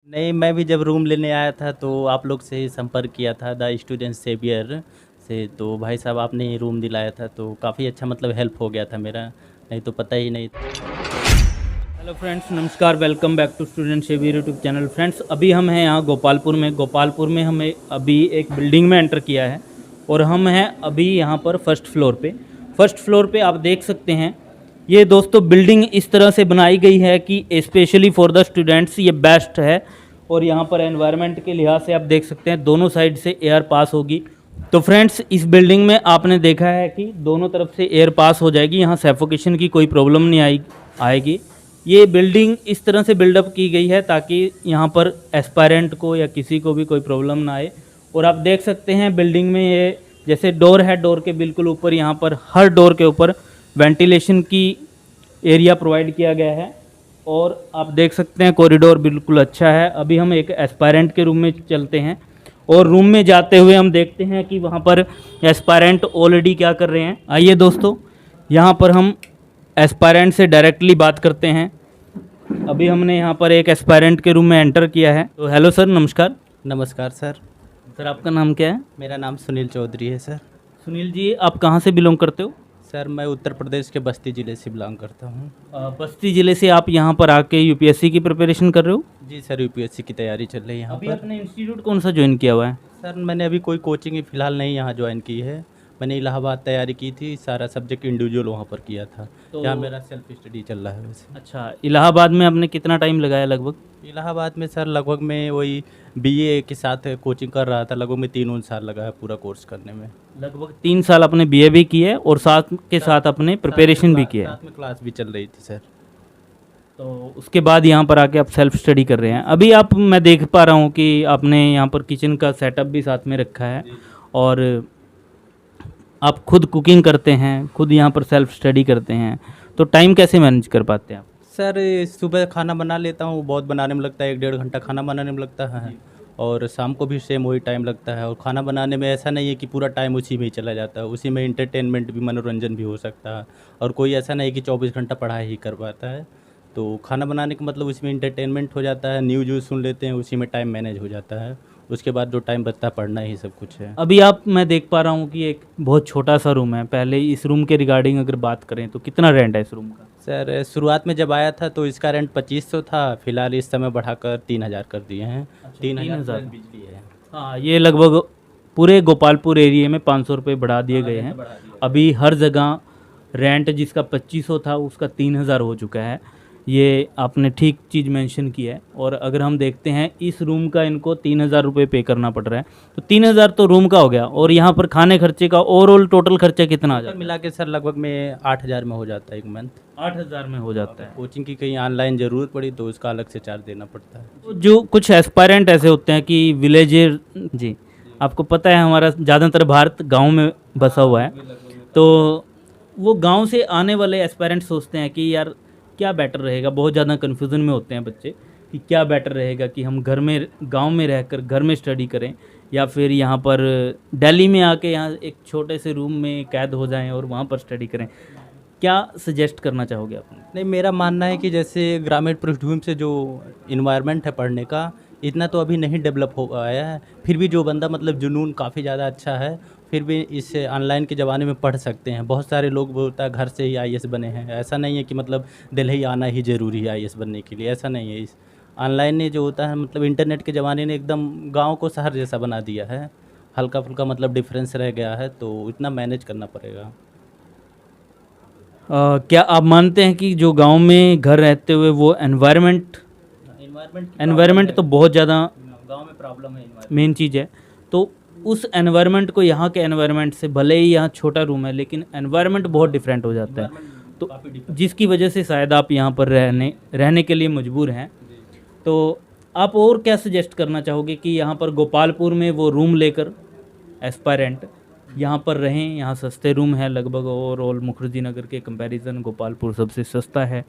नहीं, मैं भी जब रूम लेने आया था तो आप लोग से ही संपर्क किया था द स्टूडेंट सेवियर से। तो भाई साहब आपने ही रूम दिलाया था तो काफ़ी अच्छा मतलब हेल्प हो गया था मेरा, नहीं तो पता ही नहीं था। हेलो फ्रेंड्स, नमस्कार। Welcome back to student saviour YouTube channel. Friends, अभी हम हैं यहाँ गोपालपुर में हमें अभी एक बिल्डिंग में एंटर किया है और हम हैं अभी यहाँ पर फर्स्ट फ्लोर पे आप देख सकते हैं। ये दोस्तों बिल्डिंग इस तरह से बनाई गई है कि स्पेशली फॉर द स्टूडेंट्स ये बेस्ट है। और यहाँ पर एनवायरनमेंट के लिहाज से आप देख सकते हैं दोनों साइड से एयर पास होगी। तो फ्रेंड्स, इस बिल्डिंग में आपने देखा है कि दोनों तरफ से एयर पास हो जाएगी, यहाँ सैफोकेशन की कोई प्रॉब्लम नहीं आएगी। ये बिल्डिंग इस तरह से बिल्डअप की गई है ताकि यहाँ पर एस्पायरेंट को या किसी को भी कोई प्रॉब्लम ना आए। और आप देख सकते हैं बिल्डिंग में ये जैसे डोर है, डोर के बिल्कुल ऊपर यहाँ पर हर डोर के ऊपर वेंटिलेशन की एरिया प्रोवाइड किया गया है। और आप देख सकते हैं कॉरिडोर बिल्कुल अच्छा है। अभी हम एक एस्पायरेंट के रूम में चलते हैं और रूम में जाते हुए हम देखते हैं कि वहाँ पर एस्पायरेंट ऑलरेडी क्या कर रहे हैं। आइए दोस्तों, यहाँ पर हम एस्पायरेंट से डायरेक्टली बात करते हैं। अभी हमने यहाँ पर एक एस्पायरेंट के रूम में एंटर किया है। तो हेलो सर, नमस्कार। नमस्कार सर। सर, आपका नाम क्या है? मेरा नाम सुनील चौधरी है सर। सुनील जी, आप कहाँ से बिलोंग करते हो? सर मैं उत्तर प्रदेश के बस्ती ज़िले से बिलोंग करता हूँ। बस्ती ज़िले से आप यहाँ पर आके यूपीएससी की प्रिपरेशन कर रहे हो? जी सर, यूपीएससी की तैयारी चल रही है यहाँ अभी पर। आपने इंस्टीट्यूट कौन सा ज्वाइन किया हुआ है? सर मैंने अभी कोई कोचिंग फ़िलहाल नहीं यहाँ ज्वाइन की है। मैंने इलाहाबाद तैयारी की थी, सारा सब्जेक्ट इंडिविजुअल वहाँ पर किया था। तो यहाँ मेरा सेल्फ स्टडी चल रहा है वैसे। अच्छा, इलाहाबाद में आपने कितना टाइम लगाया लगभग? इलाहाबाद में सर लगभग मैं वही बीए के साथ कोचिंग कर रहा था, लगभग में 3 साल लगा है पूरा कोर्स करने में। लगभग 3 साल आपने बीए भी की है और साथ के साथ अपने प्रिपरेशन भी किया है। साथ में क्लास भी चल रही थी सर। तो उसके बाद यहाँ पर आके आप सेल्फ स्टडी कर रहे हैं। अभी आप, मैं देख पा रहा हूँ कि आपने यहाँ पर किचन का सेटअप भी साथ में रखा है और आप खुद कुकिंग करते हैं, खुद यहाँ पर सेल्फ स्टडी करते हैं। तो टाइम कैसे मैनेज कर पाते हैं आप? सर सुबह खाना बना लेता हूँ, बहुत बनाने में लगता है 1-1.5 घंटा खाना बनाने में लगता है। और शाम को भी सेम वही टाइम लगता है। और खाना बनाने में ऐसा नहीं है कि पूरा टाइम उसी में ही चला जाता है, उसी में इंटरटेनमेंट भी, मनोरंजन भी हो सकता है। और कोई ऐसा नहीं कि 24 घंटा पढ़ाई ही कर पाता है। तो खाना बनाने का मतलब उसमें इंटरटेनमेंट हो जाता है, न्यूज़ व्यूज़ सुन लेते हैं, उसी में टाइम मैनेज हो जाता है। उसके बाद जो टाइम बचता है पढ़ना ही सब कुछ है। अभी आप, मैं देख पा रहा हूँ कि एक बहुत छोटा सा रूम है। पहले इस रूम के रिगार्डिंग अगर बात करें तो कितना रेंट है इस रूम का? सर शुरुआत में जब आया था तो इसका रेंट 2500 था, फिलहाल इस समय बढ़ाकर 3000 कर दिए हैं। 3000 बिजली है। हाँ, ये लगभग पूरे गोपालपुर एरिया में 500 रुपये बढ़ा दिए गए हैं। अभी हर जगह रेंट जिसका 2500 था उसका 3000 हो चुका है। ये आपने ठीक चीज़ मेंशन की है। और अगर हम देखते हैं इस रूम का इनको 3000 रुपये पे करना पड़ रहा है। तो 3000 तो रूम का हो गया, और यहाँ पर खाने खर्चे का ओवरऑल टोटल खर्चा कितना आ सर जाता है? मिला के सर लगभग में 8000 में हो जाता है एक मंथ। 8000 में हो जाता है। कोचिंग की कहीं ऑनलाइन ज़रूरत पड़ी तो उसका अलग से चार्ज देना पड़ता है। तो जो कुछ एस्पायरेंट ऐसे होते हैं कि विलेजर जी, आपको पता है हमारा ज़्यादातर भारत गांव में बसा हुआ है। तो वो गांव से आने वाले एस्पायरेंट सोचते हैं कि यार क्या बेटर रहेगा। बहुत ज़्यादा कन्फ्यूज़न में होते हैं बच्चे कि क्या बेटर रहेगा कि हम घर में, गांव में रहकर घर में स्टडी करें, या फिर यहाँ पर दिल्ली में आके यहाँ एक छोटे से रूम में कैद हो जाएं और वहाँ पर स्टडी करें। क्या सजेस्ट करना चाहोगे आप? नहीं, मेरा मानना है कि जैसे ग्रामीण पृष्ठभूमि से जो इन्वायरमेंट है पढ़ने का, इतना तो अभी नहीं डेवलप हो पाया है। फिर भी जो बंदा मतलब जुनून काफ़ी ज़्यादा अच्छा है, फिर भी इस ऑनलाइन के ज़माने में पढ़ सकते हैं। बहुत सारे लोग बोलता है घर से ही आईएएस बने हैं। ऐसा नहीं है कि मतलब दिल्ली आना ही ज़रूरी है आईएएस बनने के लिए, ऐसा नहीं है। इस ऑनलाइन ने जो होता है मतलब इंटरनेट के ज़माने ने एकदम गाँव को शहर जैसा बना दिया है। हल्का फुल्का मतलब डिफरेंस रह गया है, तो इतना मैनेज करना पड़ेगा। क्या आप मानते हैं कि जो गांव में घर रहते हुए वो एनवायरनमेंट तो बहुत ज़्यादा गाँव में प्रॉब्लम है मेन चीज़ है। तो उस एनवायरनमेंट को यहाँ के एनवायरनमेंट से, भले ही यहाँ छोटा रूम है लेकिन एनवायरनमेंट बहुत डिफरेंट हो जाता है। तो जिसकी वजह से शायद आप यहाँ पर रहने के लिए मजबूर हैं। तो आप और क्या सजेस्ट करना चाहोगे कि यहाँ पर गोपालपुर में वो रूम लेकर एस्पायरेंट यहाँ पर रहें? यहाँ सस्ते रूम है लगभग, ओवरऑल मुखर्जी नगर के कंपैरिजन गोपालपुर सबसे सस्ता है।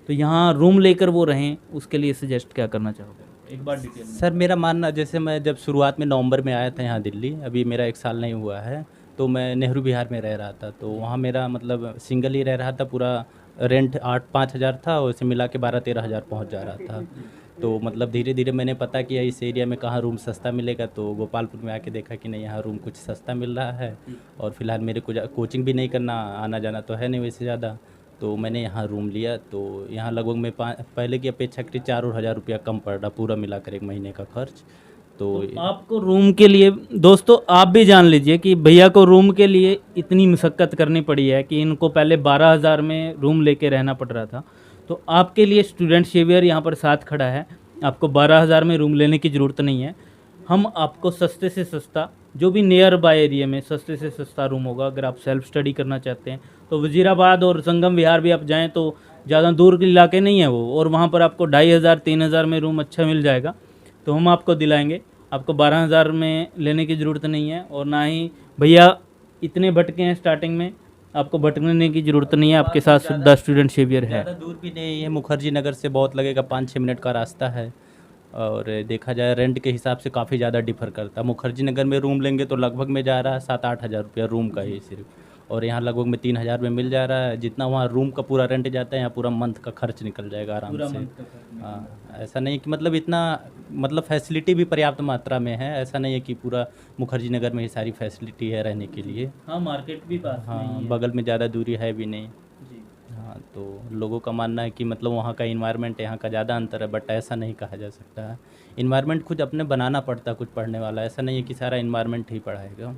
तो यहाँ रूम लेकर वो रहें, उसके लिए सजेस्ट क्या करना चाहोगे? एक बार डिटेल में। सर मेरा मानना, जैसे मैं जब शुरुआत में नवंबर में आया था यहाँ दिल्ली, अभी मेरा 1 साल नहीं हुआ है, तो मैं नेहरू विहार में रह रहा था। तो वहाँ मेरा मतलब सिंगल ही रह रहा था, पूरा रेंट 8-5 हज़ार था, और उसे मिला के 12-13 हज़ार पहुँच जा रहा था। तो मतलब धीरे धीरे मैंने पता किया इस एरिया में कहाँ रूम सस्ता मिलेगा, तो गोपालपुर में आके देखा कि नहीं यहाँ रूम कुछ सस्ता मिल रहा है। और फिलहाल मेरे को कोचिंग भी नहीं करना, आना जाना तो है नहीं वैसे ज़्यादा, तो मैंने यहाँ रूम लिया। तो यहाँ लगभग मैं पहले की अपेक्षा करीब 4 और हज़ार रुपया कम पड़ रहा पूरा मिलाकर एक महीने का खर्च। तो तो आपको रूम के लिए दोस्तों आप भी जान लीजिए कि भैया को रूम के लिए इतनी मशक्क़त करनी पड़ी है कि इनको पहले 12,000 में रूम लेके रहना पड़ रहा था। तो आपके लिए स्टूडेंट शेवियर यहाँ पर साथ खड़ा है, आपको 12,000 में रूम लेने की ज़रूरत नहीं है। हम आपको सस्ते से सस्ता, जो भी नियर बाय एरिया में सस्ते से सस्ता रूम होगा, अगर आप सेल्फ स्टडी करना चाहते हैं तो वज़ीराबाद और संगम विहार भी आप जाएँ तो ज़्यादा दूर के इलाके नहीं है वो, और वहाँ पर आपको 2,500 3,000 में रूम अच्छा मिल जाएगा। तो हम आपको दिलाएंगे, आपको 12,000 में लेने की ज़रूरत नहीं है। और ना ही भैया इतने भटके हैं स्टार्टिंग में, आपको भटकने की ज़रूरत नहीं है, आपके साथ सीधा स्टूडेंट शेवियर है। ज़्यादा दूर भी नहीं है, मुखर्जी नगर से बहुत लगेगा, 5-6 मिनट का रास्ता है। और देखा जाए रेंट के हिसाब से काफ़ी ज़्यादा डिफर करता है। मुखर्जी नगर में रूम लेंगे तो लगभग में जा रहा है 7-8 हज़ार रुपया रूम का ही सिर्फ, और यहाँ लगभग में 3,000 में मिल जा रहा है। जितना वहाँ रूम का पूरा रेंट जाता है यहाँ पूरा मंथ का खर्च निकल जाएगा आराम से। हाँ, ऐसा नहीं कि मतलब इतना मतलब फैसिलिटी भी पर्याप्त मात्रा में है, ऐसा नहीं है कि पूरा मुखर्जी नगर में ही सारी फैसिलिटी है रहने के लिए। हाँ, मार्केट भी पास में ही हाँ, है। बगल में ज़्यादा दूरी है भी नहीं। जी। हाँ, तो लोगों का मानना है कि मतलब वहाँ का इन्वायरमेंट यहाँ का ज़्यादा अंतर है, बट ऐसा नहीं कहा जा सकता है। इन्वायरमेंट खुद अपने बनाना पड़ता है कुछ पढ़ने वाला, ऐसा नहीं है कि सारा इन्वायरमेंट ही पढ़ाएगा।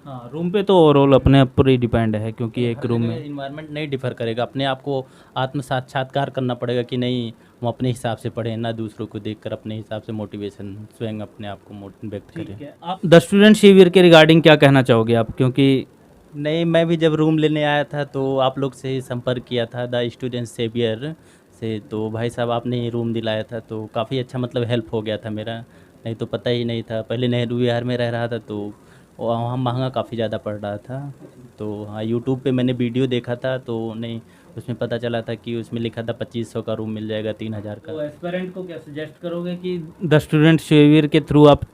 हाँ, रूम पे तो ओवरऑल अपने ऊपर ही डिपेंड है, क्योंकि एक रूम में इन्वायरमेंट नहीं डिफर करेगा, अपने आप को आत्म साक्षात्कार करना पड़ेगा कि नहीं हम अपने हिसाब से पढ़ें, ना दूसरों को देखकर अपने हिसाब से मोटिवेशन स्वयं अपने आप को व्यक्त करें। ठीक है। आप द स्टूडेंट शेवियर के रिगार्डिंग क्या कहना चाहोगे आप, क्योंकि नहीं, मैं भी जब रूम लेने आया था तो आप लोग से ही संपर्क किया था द स्टूडेंट सेवियर से, तो भाई साहब आपने ही रूम दिलाया था तो काफ़ी अच्छा मतलब हेल्प हो गया था मेरा, नहीं तो पता ही नहीं था। पहले नेहरू विहार में रह रहा था तो वहाँ महंगा काफ़ी ज़्यादा पड़ रहा था। तो हाँ, यूट्यूब पे मैंने वीडियो देखा था तो नहीं, उसमें पता चला था कि उसमें लिखा था 2500 का रूम मिल जाएगा 3,000 का। तो एस्पिरेंट को क्या सजेस्ट करोगे कि द स्टूडेंट शेवियर के थ्रू आप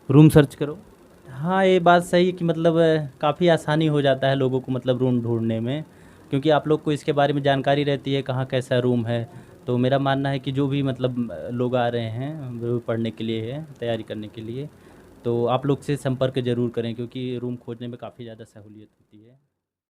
रूम सर्च करो? हाँ, ये बात सही है कि मतलब काफ़ी आसानी हो जाता है लोगों को मतलब रूम ढूँढने में, क्योंकि आप लोग को इसके बारे में जानकारी रहती है कहाँ कैसा रूम है। तो मेरा मानना है कि जो भी मतलब लोग आ रहे हैं वो पढ़ने के लिए है, तैयारी करने के लिए, तो आप लोग से संपर्क ज़रूर करें क्योंकि रूम खोजने में काफ़ी ज़्यादा सहूलियत होती है।